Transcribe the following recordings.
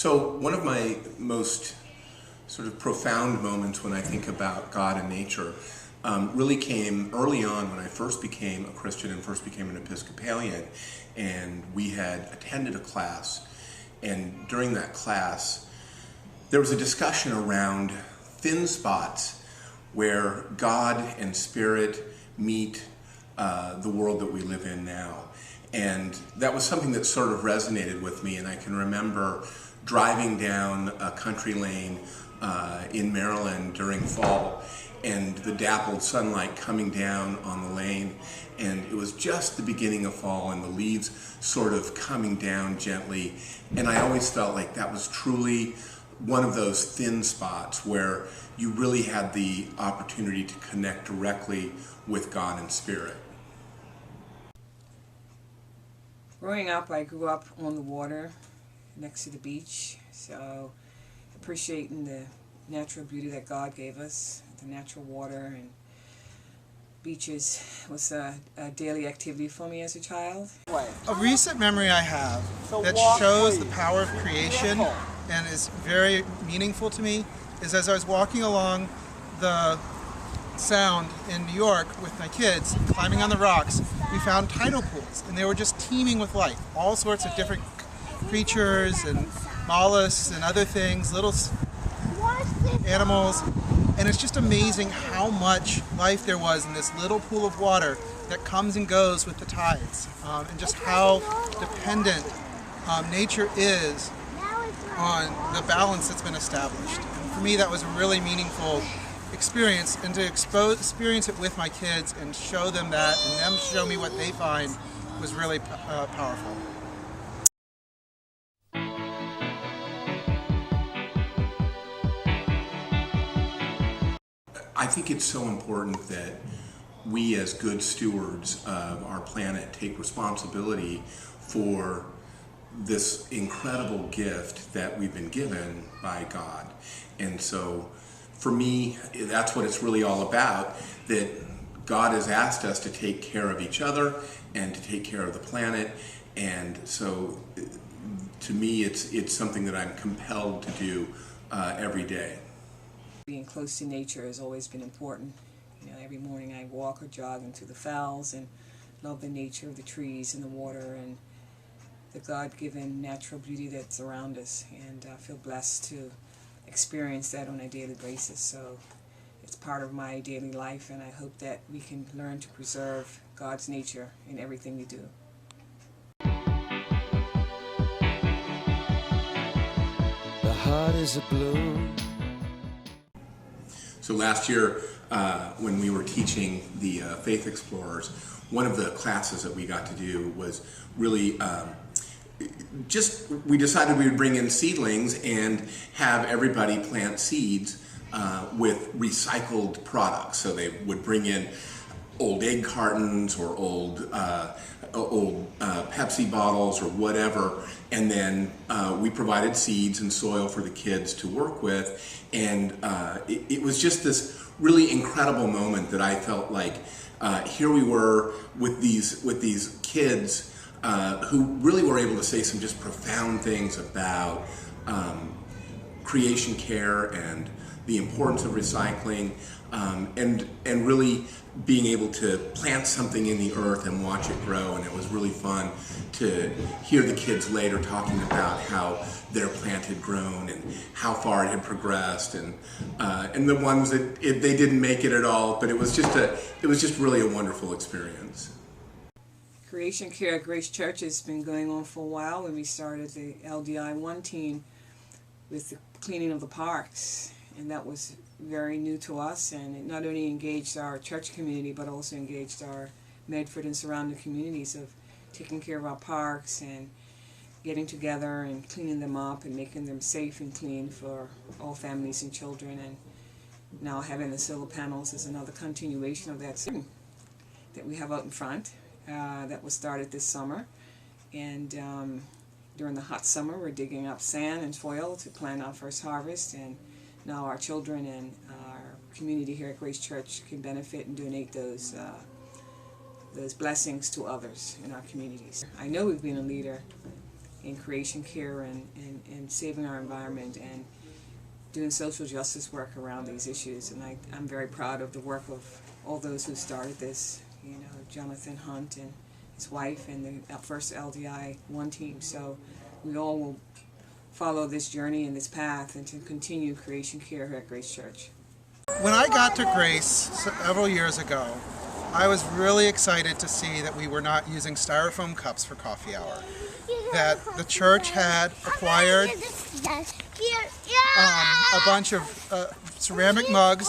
So one of my most sort of profound moments when I think about God and nature really came early on when I first became a Christian and first became an Episcopalian, and we had attended a class, and during that class there was a discussion around thin spots where God and Spirit meet the world that we live in now. And that was something that sort of resonated with me, and I can remember driving down a country lane in Maryland during fall, and the dappled sunlight coming down on the lane, and it was just the beginning of fall and the leaves sort of coming down gently, and I always felt like that was truly one of those thin spots where you really had the opportunity to connect directly with God and Spirit. Growing up, I grew up on the water next to the beach, so appreciating the natural beauty that God gave us, the natural water and beaches was a daily activity for me as a child. A recent memory I have that shows the power of creation and is very meaningful to me is as I was walking along the Sound in New York with my kids, climbing on the rocks, we found tidal pools, and they were just teeming with life. All sorts of different creatures and mollusks and other things, little animals, and it's just amazing how much life there was in this little pool of water that comes and goes with the tides, and just how dependent nature is on the balance that's been established. And for me, that was a really meaningful experience, and to experience it with my kids and show them that and them show me what they find was really powerful. I think it's so important that we as good stewards of our planet take responsibility for this incredible gift that we've been given by God. And so for me, that's what it's really all about, that God has asked us to take care of each other and to take care of the planet. And so to me, it's something that I'm compelled to do every day. Being close to nature has always been important. You know, every morning I walk or jog into the fells and love the nature of the trees and the water and the God-given natural beauty that's around us, and I feel blessed to experience that on a daily basis. So it's part of my daily life, and I hope that we can learn to preserve God's nature in everything we do. The heart is a blue. So last year, when we were teaching the Faith Explorers, one of the classes that we got to do was really we decided we would bring in seedlings and have everybody plant seeds with recycled products. So they would bring in old egg cartons or old Pepsi bottles or whatever, and then we provided seeds and soil for the kids to work with, and it was just this really incredible moment that I felt like here we were with these kids who really were able to say some just profound things about creation care and the importance of recycling, and really being able to plant something in the earth and watch it grow. And it was really fun to hear the kids later talking about how their plant had grown and how far it had progressed, and the ones that they didn't make it at all, but it was just really a wonderful experience. Creation Care at Grace Church has been going on for a while, and we started the LDI-1 team with the cleaning of the parks, and that was very new to us, and it not only engaged our church community but also engaged our Medford and surrounding communities of taking care of our parks and getting together and cleaning them up and making them safe and clean for all families and children. And now having the solar panels is another continuation of that that we have out in front. That was started this summer, and during the hot summer we're digging up sand and soil to plant our first harvest, and now our children and our community here at Grace Church can benefit and donate those blessings to others in our communities. I know we've been a leader in creation care and saving our environment and doing social justice work around these issues. And I'm very proud of the work of all those who started this, you know, Jonathan Hunt and his wife and the first LDI 1 team. So we all will follow this journey and this path and to continue creation care here at Grace Church. When I got to Grace several years ago, I was really excited to see that we were not using styrofoam cups for coffee hour. That the church had acquired a bunch of ceramic mugs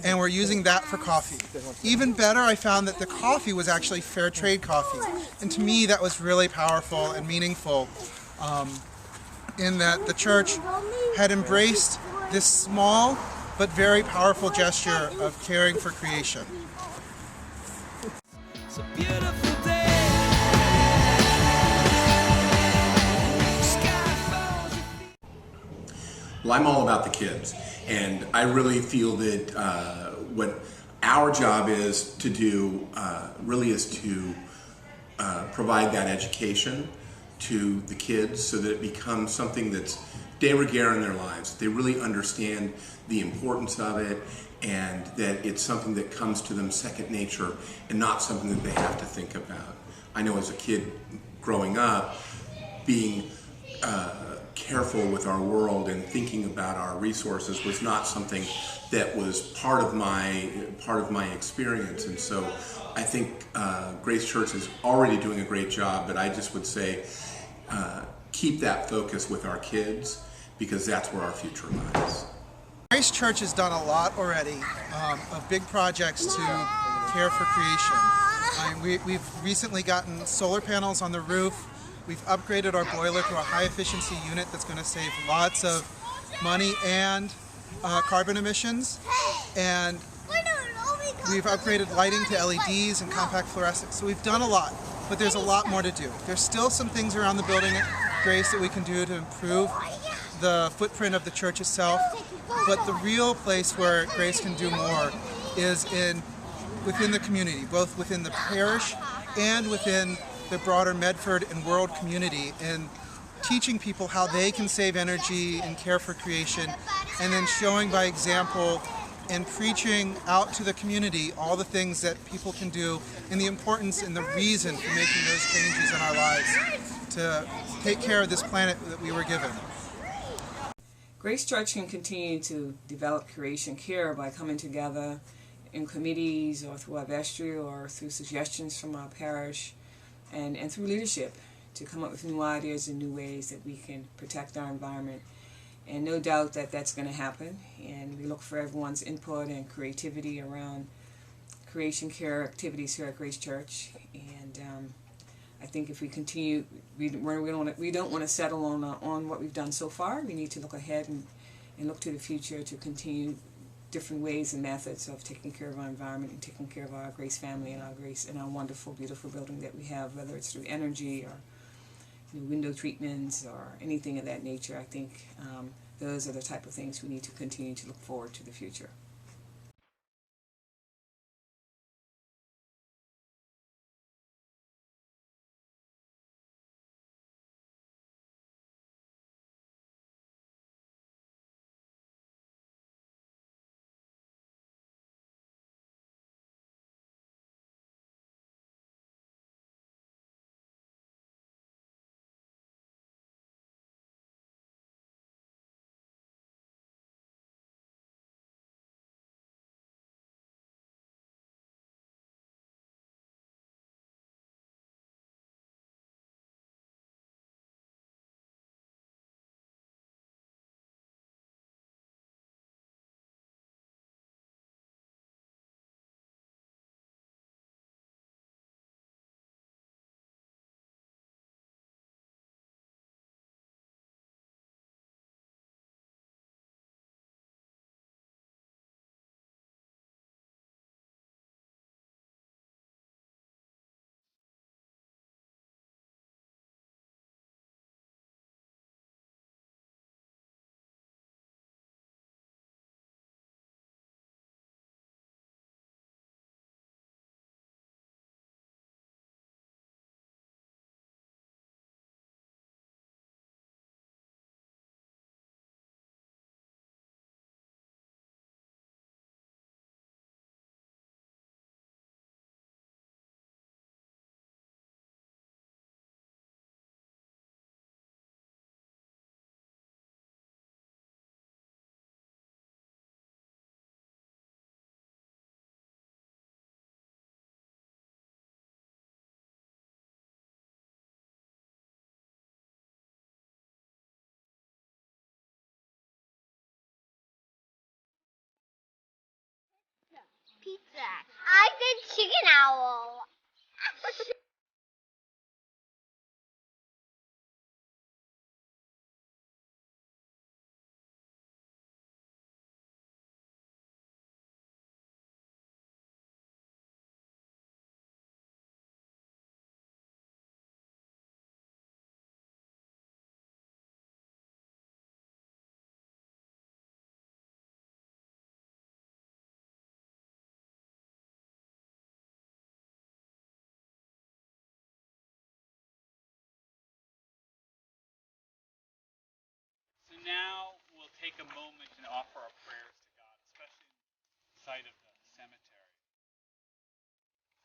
and we're using that for coffee. Even better, I found that the coffee was actually fair trade coffee. And to me, that was really powerful and meaningful in that the church had embraced this small but very powerful gesture of caring for creation. It's a beautiful day. Sky falls. Well, I'm all about the kids, and I really feel that what our job is to do really is to provide that education to the kids so that it becomes something that's de rigueur in their lives. They really understand the importance of it and that it's something that comes to them second nature and not something that they have to think about. I know as a kid growing up, being careful with our world and thinking about our resources was not something that was part of my experience. And so I think Grace Church is already doing a great job, but I just would say keep that focus with our kids because that's where our future lies. Grace Church has done a lot already of big projects to care for creation. We've recently gotten solar panels on the roof. We've upgraded our boiler to a high efficiency unit that's going to save lots of money and carbon emissions. And we've upgraded lighting to LEDs and compact fluorescents. So we've done a lot, but there's a lot more to do. There's still some things around the building at Grace that we can do to improve the footprint of the church itself. But the real place where Grace can do more is within the community, both within the parish and within the broader Medford and world community, in teaching people how they can save energy and care for creation, and then showing by example and preaching out to the community all the things that people can do and the importance and the reason for making those changes in our lives to take care of this planet that we were given. Grace Church can continue to develop creation care by coming together in committees or through our vestry or through suggestions from our parish and through leadership to come up with new ideas and new ways that we can protect our environment. And no doubt that that's going to happen, and we look for everyone's input and creativity around creation care activities here at Grace Church. And I think if we continue, we don't want to settle on what we've done so far. We need to look ahead and look to the future to continue different ways and methods of taking care of our environment and taking care of our Grace family and our wonderful, beautiful building that we have, whether it's through energy or window treatments or anything of that nature. I think those are the type of things we need to continue to look forward to the future. I said chicken owl. So now we'll take a moment and offer our prayers to God, especially in sight of the cemetery.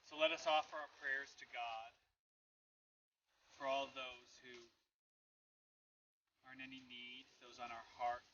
So let us offer our prayers to God for all those who are in any need, those on our heart,